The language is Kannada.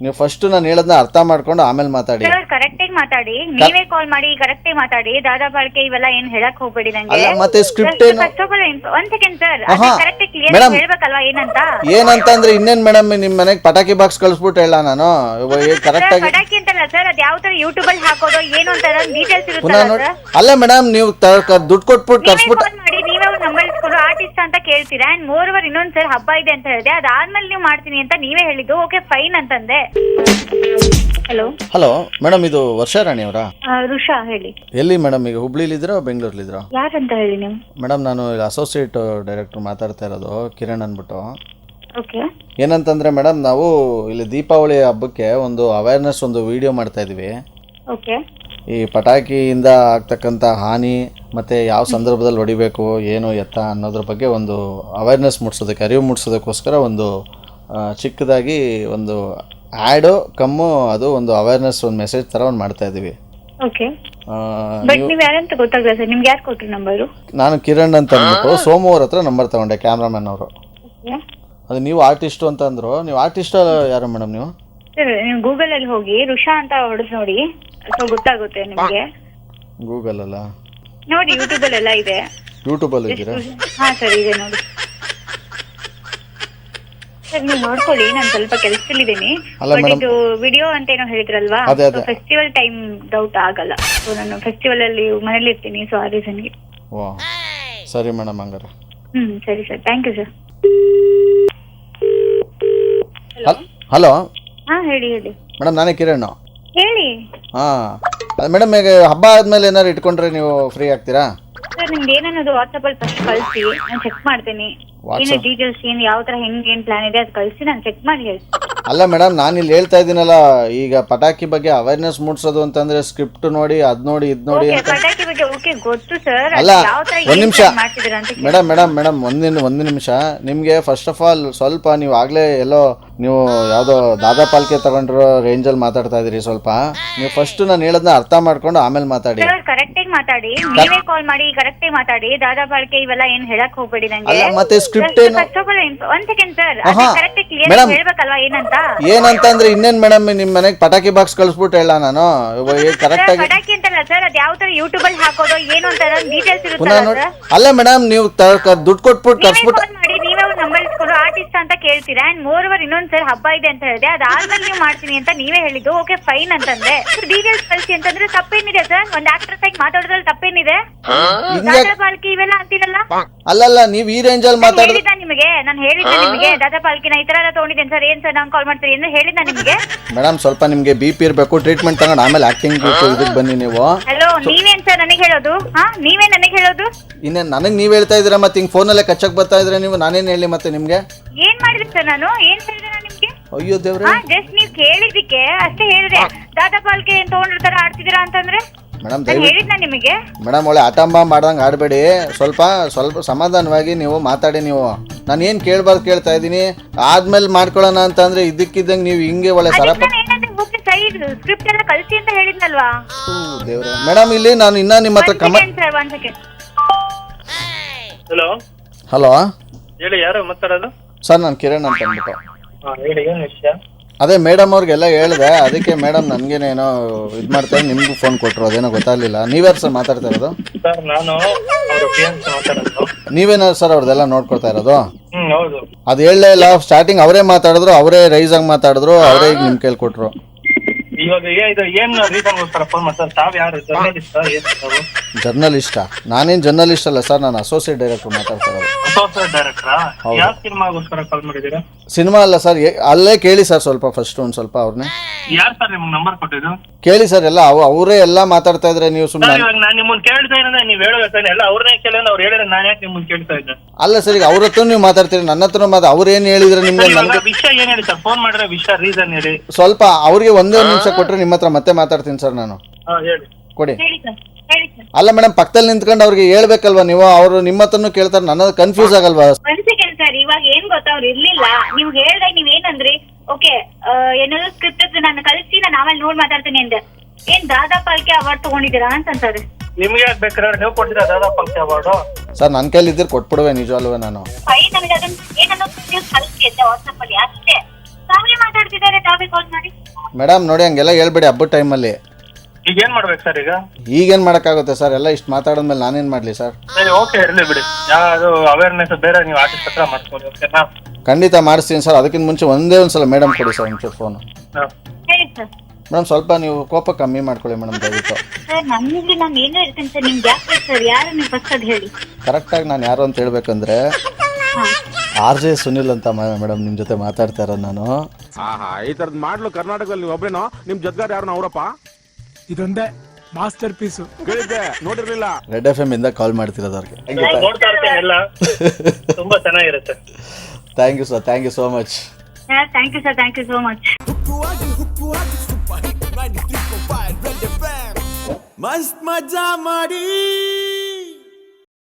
ನೀವು ಫಸ್ಟ್ ನಾನು ಹೇಳೋದನ್ನ ಅರ್ಥ ಮಾಡ್ಕೊಂಡು ಆಮೇಲೆ ಮಾತಾಡಿ. ಸರ್ ಕರೆಕ್ಟ್ ಆಗಿ ಮಾತಾಡಿ, ನೀವೇ ಕಾಲ್ ಮಾಡಿ ಕರೆಕ್ಟ್ ಆಗಿ ಮಾತಾಡಿ. ದಾದಾ ಬಾಳ್ಕೆ ಇವೆಲ್ಲ ಏನ್ ಹೇಳಕ್ ಹೋಗ್ಬೇಡಿ ನಂಗೆ. ಅಲ್ಲ ಮತ್ತೆ ಸ್ಕ್ರಿಪ್ಟ್ ಏನು? ಫಸ್ಟ್ ಆಫ್ ಆಲ್ ಒಂದ್ ಸೆಕೆಂಡ್ ಸರ್, ಕರೆಕ್ಟ್ ಆಗಿ ಕ್ಲಿಯರ್ ಮೇಡಮ್ ಹೇಳ್ಬೇಕಲ್ವಾ ಏನಂತ. ಏನಂತ ಅಂದ್ರೆ ಇನ್ನೇನ್ ಮೇಡಮ್ ನಿಮ್ ಮನೆಗೆ ಪಟಾಕಿ ಬಾಕ್ಸ್ ಕಳಿಸ್ಬಿಟ್ಟು ಹೇಳ ನಾನು ಕರೆಕ್ಟ್ ಆಗಿ. ಪಟಾಕಿ ಅಂತಲ್ಲ ಸರ್, ಅದ್ ಯಾವ ತರ ಯೂಟ್ಯೂಬ್ ಅಲ್ಲಿ ಹಾಕೋದು ಏನು ಅಂತ ಡೀಟೇಲ್ಸ್ ಪುನಃ ಇರುತ್ತೆ ನೋಡಿ. ಅಲ್ಲ ಮೇಡಮ್ ನೀವು ದುಡ್ಡು ಕೊಟ್ಬಿಟ್ಟು ಕಳ್ಸ್ಬಿಟ್ಟು ಮಾಡಿ, ನೀವೇ ಒಂದು ನಂಬರ್ ಇಸ್ಕೊಂಡು ಆರ್ಟಿಸ್ಟ್ ಅಂತ ಕೇಳ್ತೀರಾ. ಅಂಡ್ ಮೋರ್ ಓವರ್ ಇನ್ನೊಂದ್ ಸರ್ ಹಬ್ಬ ಇದೆ ಅಂತ ಹೇಳಿದೆ, ಅದಾದ್ಮೇಲೆ ನೀವು ಮಾಡ್ತೀನಿ ಅಂತ ನೀವೇ ಹೇಳಿದ್ದು. ಓಕೆ ಫೈನ್ ಅಂತಂದೆ. ಹಲೋ ಹಲೋ ಮೇಡಮ್, ಇದು ವರ್ಷಾರಾಣಿ ಅವರಾ? ರುಷಾ ಹೇಳಿ. ಎಲ್ಲಿ ಮೇಡಮ್, ಈಗ ಹುಬ್ಳಿಲಿದ್ರೋ ಬೆಂಗಳೂರಲ್ಲಿದ್ರೋ? ಯಾರಂತ ಹೇಳಿ ನೀವು? ಮೇಡಮ್ ನಾನು ಅಸೋಸಿಯೇಟ್ ಡೈರೆಕ್ಟರ್ ಮಾತಾಡ್ತಾ ಇರೋದು, ಕಿರಣ್ ಅಂದ್ಬಿಟ್ಟು. ಓಕೆ. ಏನಂತಂದ್ರೆ ಮೇಡಮ್, ನಾವು ಇಲ್ಲಿ ದೀಪಾವಳಿ ಹಬ್ಬಕ್ಕೆ ಒಂದು ಅವೇರ್ನೆಸ್ ಒಂದು ವಿಡಿಯೋ ಮಾಡ್ತಾ ಇದೀವಿ. ಓಕೆ. ಈ ಪಟಾಕಿಯಿಂದ ಆಗ್ತಕ್ಕಂಥ ಹಾನಿ ಮತ್ತು ಯಾವ ಸಂದರ್ಭದಲ್ಲಿ ಹೊಡಿಬೇಕು ಏನು ಎತ್ತ ಅನ್ನೋದ್ರ ಬಗ್ಗೆ ಒಂದು ಅವೇರ್ನೆಸ್ ಮೂಡಿಸೋದಕ್ಕೆ, ಅರಿವು ಮೂಡಿಸೋದಕ್ಕೋಸ್ಕರ ಒಂದು ಚಿಕ್ಕದಾಗಿ ಒಂದು ಆ್ಯಡು ಕಮ್ಮು ಅದು ಒಂದು ಅವೇರ್ನೆಸ್ ಒಂದು ಮೆಸೇಜ್ ಥರ ಒಂದು ಮಾಡ್ತಾ ಇದ್ದೀವಿ. ಓಕೆ. ಬಟ್ ನೀವು ಯಾರಂತ ಗೊತ್ತಾಗಲ್ಲ ಸರ್, ನಿಮ್ಗೆ ಯಾರು ಕೊಟ್ಟರು ನಂಬರು? ನಾನು ಕಿರಣ್ ಅಂತ ಅಂದ್ಬಿಟ್ಟು ಸೋಮವಾರ ಹತ್ರ ನಂಬರ್ ತಗೊಂಡೆ, ಕ್ಯಾಮ್ರಾಮನ್ ಅವರು. ಅದು ನೀವು ಆರ್ಟಿಸ್ಟು ಅಂತ ಅಂದರು. ನೀವು ಆರ್ಟಿಸ್ಟ್ ಯಾರು ಮೇಡಮ್ ನೀವು? ಸರ್ ನೀವು ಗೂಗಲ್ ಅಲ್ಲಿ ಹೋಗಿ ರುಷಾ ಅಂತ ಹೊಡೆದು ನೋಡಿ, ಸೊ ಗೊತ್ತಾಗುತ್ತೆ ನಿಮಗೆ. ಗೂಗಲ್ ಅಲ್ಲ ನೋಡಿ, ಯೂಟ್ಯೂಬ್ ಅಲ್ಲೆಲ್ಲ ಇದೆ. ಯೂಟ್ಯೂಬಲ್ಲಿ ಇದ್ದೀರಾ? ಹಾ ಸರ್ ಇದೆ ನೋಡಿ. ಸರ್ ನೀವು ನೋಡ್ಕೊಳ್ಳಿ, ನಾನು ಸ್ವಲ್ಪ ಕೆಲಸದಲ್ಲಿದ್ದೀನಿ. ಬಟ್ ಇದು ವಿಡಿಯೋ ಅಂತ ಏನೋ ಹೇಳಿದ್ರಲ್ವಾ, ಫೆಸ್ಟಿವಲ್ ಟೈಮ್ ಡೌಟ್ ಆಗಲ್ಲ. ಸೊ ನಾನು ಫೆಸ್ಟಿವಲ್ ಅಲ್ಲಿ ಮನೇಲಿ ಇರ್ತೀನಿ, ಸೊ ಆ ರೀಸನ್ಗೆ. ಓ ಸರಿ ಮೇಡಮ್, ಹಂಗಾರೆ ಸರಿ sir, thank you sir. Hello. ಹಾ ಹೇಳಿ ಹೇಳಿ ಮೇಡಮ್, ನಾನೇ ಕಿರಣ್. ಹೇಳಿ. ಹಾಂ ಮೇಡಮ್, ಈಗ ಹಬ್ಬ ಆದ್ಮೇಲೆ ಏನಾದ್ರು ಇಟ್ಕೊಂಡ್ರೆ ನೀವು ಫ್ರೀ ಆಗ್ತೀರಾ? ಸರ್ ನಿಮ್ದು ಏನನ್ನೋದು ವಾಟ್ಸಪ್ ಅಲ್ಲಿ ಫಸ್ಟ್ ಕಳಿಸಿ, ನಾನು ಚೆಕ್ ಮಾಡ್ತೀನಿ. ಏನು ಡೀಟೇಲ್ಸ್ ಏನು ಯಾವ ತರ ಹೆಂಗ್ ಏನ್ ಪ್ಲಾನ್ ಇದೆ ಅದು ಕಳಿಸಿ, ನಾನು ಚೆಕ್ ಮಾಡಿ ಹೇಳ್ತೀನಿ. ಅಲ್ಲ ಮೇಡಮ್, ನಾನು ಇಲ್ಲಿ ಹೇಳ್ತಾ ಇದ್ದೀನಲ್ಲ, ಈಗ ಪಟಾಕಿ ಬಗ್ಗೆ ಅವೇರ್ನೆಸ್ ಮೂಡಿಸೋದು ಅಂತಂದ್ರೆ ಸ್ಕ್ರಿಪ್ಟ್ ನೋಡಿ, ಅದ್ ನೋಡಿ ಇದ್ ನೋಡಿ ಅಂತ. ಪಟಾಕಿ ಬಗ್ಗೆ ಓಕೆ ಗೊತ್ತು ಸರ್. ಅಲ್ಲ ಒಂದ್ ನಿಮಿಷ ಮೇಡಮ್, ಮೇಡಮ್ ಒಂದು ನಿಮಿಷ. ನಿಮ್ಗೆ ಫಸ್ಟ್ ಆಫ್ ಆಲ್ ಸ್ವಲ್ಪ ನೀವು ಆಗ್ಲೇ ಎಲ್ಲೋ ನೀವು ಯಾವ್ದೋ ದಾದಾ ಪಾಲ್ಕೆ ತಗೊಂಡಿರೋ ರೇಂಜಲ್ಲಿ ಮಾತಾಡ್ತಾ ಇದೀರಿ. ಸ್ವಲ್ಪ ನೀವು ಫಸ್ಟ್ ನಾನು ಹೇಳೋದನ್ನ ಅರ್ಥ ಮಾಡ್ಕೊಂಡು ಆಮೇಲೆ ಮಾತಾಡಿ. ಕರೆಕ್ಟ್ ಆಗಿ ಮಾತಾಡಿ, ನೀವೇ ಕಾಲ್ ಮಾಡಿ ಕರೆಕ್ಟ್ ಆಗಿ ಮಾತಾಡಿ. ದಾದಾ ಪಾಲ್ಕೆ ಇವೆಲ್ಲ ಏನ್ ಹೇಳಕ್ ಹೋಗ್ಬೇಡಿ ನಂಗೆ. ಅಲ್ಲ ಮತ್ತೆ ಸ್ಕ್ರಿಪ್ಟ್ ಏನು? ಫಸ್ಟ್ ಆಫ್ ಆಲ್ ಒಂದ್ ಸೆಕೆಂಡ್ ಸರ್, ಕರೆಕ್ಟ್ ಆಗಿ ಕ್ಲಿಯರ್ ಹೇಳ್ಬೇಕಲ್ವಾ ಏನಂತ. ಏನಂತ ಅಂದ್ರೆ ಇನ್ನೇನ್ ಮೇಡಮ್, ನಿಮ್ ಮನೆಗೆ ಪಟಾಕಿ ಬಾಕ್ಸ್ ಕಳಿಸ್ಬಿಟ್ಟು ಹೇಳ ನಾನು ಕರೆಕ್ಟ್ ಆಗಿ. ಪಟಾಕಿ ಅಂತಲ್ಲ ಸರ್, ಅದ್ ಯಾವ ತರ ಯೂಟ್ಯೂಬ್ ಅಲ್ಲಿ ಹಾಕೋದು ಏನು ಅಂತ ಡೀಟೇಲ್ಸ್ ಪುನಃ ನೋಡಿ. ಇರುತ್ತೆ. ಅಲ್ಲ ಮೇಡಮ್, ನೀವು ದುಡ್ಡು ಕೊಟ್ಬಿಟ್ಟು ಕಳ್ಸ್ಬಿಟ್ಟು ಮಾಡಿ, ನೀವೇ ಒಂದು ನಂಬರ್ ಇಸ್ಕೊಂಡು ಆರ್ಟಿಸ್ಟ್ ಅಂತ ಕೇಳ್ತೀರಾ. ಅಂಡ್ ಮೋರ್ ಓವರ್ ಇನ್ನೊಂದ್ ಸರ್ ಹಬ್ಬ ಇದೆ ಅಂತ ಹೇಳಿದೆ, ಅದಾದ್ಮೇಲೆ ನೀವು ಮಾಡ್ತೀನಿ ಅಂತ ನೀವೇ ಹೇಳಿದ್ದು. ಓಕೆ ಫೈನ್ ಅಂತಂದ್ರೆ ಡೀಟೇಲ್ಸ್ ಕಳಿಸಿ ಅಂತಂದ್ರೆ ತಪ್ಪೇನಿದೆ ಸರ್? ಒಂದ್ ಆಕ್ಟ್ರೆಸ್ ಆಗಿ ಮಾತಾಡೋದ್ರಲ್ಲಿ ತಪ್ಪೇನಿದೆ? ದಾದಾ ಪಾಲ್ಕೆ ಇವೆಲ್ಲ ಅಂತಿರಲ್ಲ. ಅಲ್ಲಲ್ಲ, ನೀವ್ ಈ ರೇಂಜ್ ಅಲ್ಲಿ ಮಾತಾಡಿದ್ರೆ ನಾನು ಹೇಳಿದ್ದೆ ನಿಮಗೆ ದಾದಾ ಪಾಲ್ಕಿನ ಈ ತರ ಎಲ್ಲ ತಗೊಂಡಿದ್ದೇನೆ ಸರ್. ಏನ್ ಸರ್ ನಾನು ಕಾಲ್ ಮಾಡ್ತೀನಿ ಅಂದ್ರೆ ಹೇಳಿದ್ದ ನಿಮಗೆ. ಮೇಡಮ್ ಸ್ವಲ್ಪ ನಿಮ್ಗೆ BP ಇರಬೇಕು, ಟ್ರೀಟ್ಮೆಂಟ್ ತಗೊಂಡು ಆಮೇಲೆ ಆಕ್ಟಿಂಗ್ ಇದಕ್ಕೆ ಬನ್ನಿ ನೀವು. ಹಲೋ, ನೀವೇನ್ ಸರ್ ನನಗೆ ಹೇಳೋದು? ನೀವೇ ನನಗೆ ಹೇಳೋದು? ಇನ್ನೇನು ನನಗೆ ನೀವ್ ಹೇಳ್ತಾ ಇದ್ದೀರಾ, ಮತ್ತೆ ಹಿಂಗ್ ಫೋನಲ್ಲೇ ಕಚ್ಚಕ್ ಬರ್ತಾ ಇದ್ರೆ ನೀವು ನಾನೇನ್ ಹೇಳಿ ಮತ್ತೆ ನಿಮ್ಗೆ? ಏನ್ ಮಾಡಿದ್ರಿ ಸರ್? ನಾನು ಏನ್ ಹೇಳಿದೆ ನಾನು ನಿಮ್ಗೆ? ಅಯ್ಯೋ ದೇವ್ರೆ, ಜಸ್ಟ್ ನೀವ್ ಕೇಳಿದ್ದಕ್ಕೆ ಅಷ್ಟೇ ಹೇಳಿದೆ. ದಾದಾ ಪಾಲ್ಕೆ ಏನ್ ತಗೊಂಡಿರ್ತಾರ ಆಡ್ತಿದ್ದೀರಾ ಅಂತಂದ್ರೆ ಮೇಡಮ್ ಹೇಳಿದ್ನ ನಿಮಗೆ. ಮೇಡಮ್ ಒಳ್ಳೆ ಆಟಂಬ ಮಾಡ್ದಂಗೆ ಆಡಬೇಡಿ. ಸ್ವಲ್ಪ ಸಮಾಧಾನವಾಗಿ ನೀವು ಮಾತಾಡಿ. ನೀವು ನಾನು ಏನು ಕೇಳ್ಬಾರ್ದು ಕೇಳ್ತಾ ಇದ್ದೀನಿ. ಆದ್ಮೇಲೆ ಮಾಡ್ಕೊಳ್ಳೋಣ ಅಂತ ಅಂದ್ರೆ ಇದಕ್ಕಿದ್ದಂಗೆ ನೀವು ಹಿಂಗೆ ಒಳ್ಳೆ ಸರಪ ಸ್ಕ್ರಿಪ್ಟ್ ಎಲ್ಲ ಕಳಿಸಿ ಅಂತ ಹೇಳಿದ್ನಲ್ವಾ? ದೇವ್ರೆ ಮೇಡಮ್, ಇಲ್ಲಿ ನಾನು ಇನ್ನ ನಿಮ್ಮ ಹತ್ರ ಹಲೋ ಹಲೋ ಹೇಳಿ, ಯಾರು ಮಾತಾಡೋದು? ಸರ್ ನಾನು ಕಿರಣ್ ಅಂತ ಅಂದ್ಬಿಟ್ಟು. ಹೇಳಿ, ಏನು ವಿಷಯ? ಅದೇ ಮೇಡಮ್ ಅವ್ರಿಗೆಲ್ಲ ಹೇಳಿದೆ, ಅದಕ್ಕೆ ಮೇಡಮ್ ನನಗೇನೇನೋ ಇದು ಮಾಡ್ತಾರೆ, ನಿಮಗೂ ಫೋನ್ ಕೊಟ್ಟರು, ಅದೇನೋ ಗೊತ್ತಾಗಲಿಲ್ಲ. ನೀವ್ಯಾರು ಸರ್ ಮಾತಾಡ್ತಾ ಇರೋದು? ಸರ್ ನಾನು ಅವ್ರ ಫಿಯಾನ್ಸಿ ಮಾತಾಡೋದು. ನೀವೇನೋ ಸರ್ ಅವ್ರದ್ದೆಲ್ಲ ನೋಡ್ಕೊಳ್ತಾ ಇರೋದು? ಹೌದು. ಅದು ಹೇಳಲೇ ಇಲ್ಲ, ಸ್ಟಾರ್ಟಿಂಗ್ ಅವರೇ ಮಾತಾಡಿದ್ರು, ಅವರೇ ರೈಸ್ ಆಗಿ ಮಾತಾಡಿದ್ರು, ಅವರೇ ಈಗ ನಿಮ್ಮ ಕೈಲಿ ಕೊಟ್ಟರು. ಇವಾಗ ಏನು ರೀಸನ್ಗೋಸ್ಕರ ಫೋನ್ ಮಾಡ್ತಾರೆ? ತಾವು ಯಾರು? ಜರ್ನಲಿಸ್ಟಾ? ನಾನೇನು ಜರ್ನಲಿಸ್ಟ್ ಅಲ್ಲ ಸರ್, ನಾನು ಅಸೋಸಿಯೇಟ್ ಡೈರೆಕ್ಟರ್ ಮಾತಾಡ್ತಾ ಇರೋದು. ಅಸೋಸಿಯೇಟ್ ಡೈರೆಕ್ಟರಾ? ಯಾವ ಸಿನಿಮಾಗೋಸ್ಕರ ಕಾಲ್ ಮಾಡಿದ್ದೀರಾ? ಸಿನಿಮಾ ಅಲ್ಲ ಸರ್, ಅಲ್ಲೇ ಕೇಳಿ ಸರ್ ಸ್ವಲ್ಪ ಫಸ್ಟ್ ಒಂದು ಸ್ವಲ್ಪ ಅವ್ರನ್ನೇ. ಯಾರು ಸರ್ ನಿಮ್ಗೆ ನಂಬರ್ ಕೊಟ್ಟಿದ್ದು? ಕೇಳಿ ಸರ್, ಎಲ್ಲ ಅವರೇ ಎಲ್ಲ ಮಾತಾಡ್ತಾ ಇದ್ರೆ ನೀವು ಸುಮ್ಮನೆ. ನಾನು ನಿಮ್ಮನ್ನ ಕೇಳ್ತಾ ಇರೋದೇ, ನೀವು ಹೇಳೋದು ಎಲ್ಲ ಅವ್ರನ್ನೇ ಕೇಳಿದ್ರೆ ಅವ್ರು ಹೇಳಿದ್ರೆ ನಾನು ಯಾಕೆ ನಿಮ್ಮನ್ನ ಕೇಳ್ತಾ ಇದ್ದೆ? ಅಲ್ಲ ಸರ್, ಈಗ ಅವ್ರ ಹತ್ರ ನೀವು ಮಾತಾಡ್ತೀರಿ, ನನ್ನ ಹತ್ರ ಅವ್ರು ಏನು ಹೇಳಿದ್ರೆ ನಿಮ್ಗೆ ವಿಷಯ ಏನ್ ಹೇಳಿ ಸರ್? ಫೋನ್ ಮಾಡಿದ್ರೆ ವಿಷಯ ರೀಸನ್ ಹೇಳಿ. ಸ್ವಲ್ಪ ಅವ್ರಿಗೆ ಒಂದೇ ನಿಮಿಷ ಕೊಟ್ರೆ ನಿಮ್ಮ ಹತ್ರ ಮತ್ತೆ ಮಾತಾಡ್ತೀನಿ ಸರ್ ನಾನು. ಹೇಳಿ. ಕೊಡಿ. ಅಲ್ಲ ಮೇಡಮ್, ಪಕ್ಕದಲ್ಲಿ ನಿಂತ್ಕೊಂಡು ಅವ್ರಿಗೆ ಹೇಳ್ಬೇಕಲ್ವಾ ನೀವು? ಅವರು ನಿಮ್ಮ ಹತ್ರನು ಕೇಳ್ತಾರೆ, ನನ್ನ ಕನ್ಫ್ಯೂಸ್ ಆಗಲ್ವಾ? ಸರ್ ಇವಾಗ ಏನ್ ಗೊತ್ತಾ, ಅವ್ರು ಇರ್ಲಿಲ್ಲ. ನೀವು ಹೇಳ್ದಾಗ ನೀವ್ ಏನಂದ್ರಿ? ಓಕೆ ಏನಾದ್ರು ಸ್ಕ್ರಿಪ್ಟ್ ನಾನು ಕಳಿಸಿ, ನಾನು ಆಮೇಲೆ ನೋಡ್ ಮಾತಾಡ್ತೀನಿ ಅಂದೆ. ಏನ್ ದಾದಾ ಪಾಲ್ಕೆ ಅವಾರ್ಡ್ ತಗೊಂಡಿದ್ದೀರಾ ಅಂತಂತಾರೆ. ನಿಮ್ಗೆ ಯಾಕೆ ಬೇಕಾದ್ರೆ ನೀವು ಕೊಟ್ಟಿದ್ದೀರಾ ದಾದಾ ಪಾಲ್ಕೆ ಅವಾರ್ಡು? ಸರ್ ನನ್ನ ಕೈಲಿ ಇದ್ರೆ ಕೊಟ್ಬಿಡುವೆ ನಿಜವಲ್ವೇ ನಾನು. ನನಗೆ ಅದನ್ನ ಏನನ್ನೋ ಕಳಿಸಿ ಅಂತ ವಾಟ್ಸಪ್ ಅಲ್ಲಿ ಅಷ್ಟೇ. ತಾವೇ ಮಾತಾಡ್ತಿದ್ದಾರೆ, ತಾವೇ ಕಾಲ್ ಮಾಡಿ. ಮೇಡಮ್ ನೋಡಿ ಹಂಗೆಲ್ಲ ಹೇಳ್ಬೇಡಿ ಹಬ್ಬದ ಟೈಮಲ್ಲಿ. ಈಗ ಏನ್ ಮಾಡ್ಬೇಕು ಸರ್ ಈಗ? ಈಗೇನು ಮಾಡೋಕ್ಕಾಗುತ್ತೆ ಸರ್, ಎಲ್ಲ ಇಷ್ಟು ಮಾತಾಡಿದ್ಮೇಲೆ ನಾನೇನು ಮಾಡಲಿ ಸರ್? ಸರಿ ಓಕೆ ಇರಲಿ ಬಿಡಿ. ಯಾವುದು ಅವೇರ್ನೆಸ್ ಬೇರೆ ನೀವು ಆರ್ಟಿಸ್ಟ್ ಹತ್ರ ಮಾಡ್ಕೊಳ್ಳಿ, ಓಕೆನಾ? ಖಂಡಿತ ಮಾಡಿಸ್ತೀನಿ ಸರ್. ಅದಕ್ಕಿಂತ ಮುಂಚೆ ಒಂದೇ ಒಂದು ಸಲ ಮೇಡಮ್ ಕೊಡಿ ಸರ್ ಒಂಚೂರು ಫೋನು. ಹೇಳಿ ಸರ್. ಮೇಡಮ್ ಸ್ವಲ್ಪ ನೀವು ಕೋಪ ಕಮ್ಮಿ ಮಾಡ್ಕೊಳ್ಳಿ ಮೇಡಮ್ ದಯವಿಟ್ಟು. ಸರ್ ನನ್ಗೆ ನಾನು ಏನೋ ಇರ್ತೀನಿ ಸರ್, ನಿಮ್ಗೆ ಯಾಕೆ ಸರ್? ಯಾರು ನೀವು ಫಸ್ಟ್ ಅದು ಹೇಳಿ. ಕರೆಕ್ಟಾಗಿ ನಾನು ಯಾರು ಅಂತ ಹೇಳ್ಬೇಕಂದ್ರೆ RJ ಸುನಿಲ್ ಅಂತ ಮೇಡಮ್ ನಿಮ್ಮ ಜೊತೆ ಮಾತಾಡ್ತಾ ಇರೋದು ನಾನು. ಈ ತರದ್ ಮಾಡ್ಲು ಕರ್ನಾಟಕದಲ್ಲಿ ನೀವು ಒಬ್ರೇನೋ, ನಿಮ್ ಜೊತೆಗಾರ ಯಾರು ಅವರಪ್ಪ? ಇದೊಂದೇ ಮಾಸ್ಟರ್ ಪೀಸು ಕೇಳಿದ್ದೆ, ನೋಡಿರ್ಲಿಲ್ಲ. ರೆಡ್ FM ಇಂದ ಕಾಲ್ ಮಾಡ್ತಿರೋದು ಅವ್ರಿಗೆ. ನೋಡ್ತಾ ಇರ್ತೇನೆ ಎಲ್ಲ, ತುಂಬಾ ಚೆನ್ನಾಗಿರುತ್ತೆ. Thank you sir, thank you so much. Thank you sir, thank you so much. ಮಸ್ತ್ ಮಜಾ ಮಾಡಿ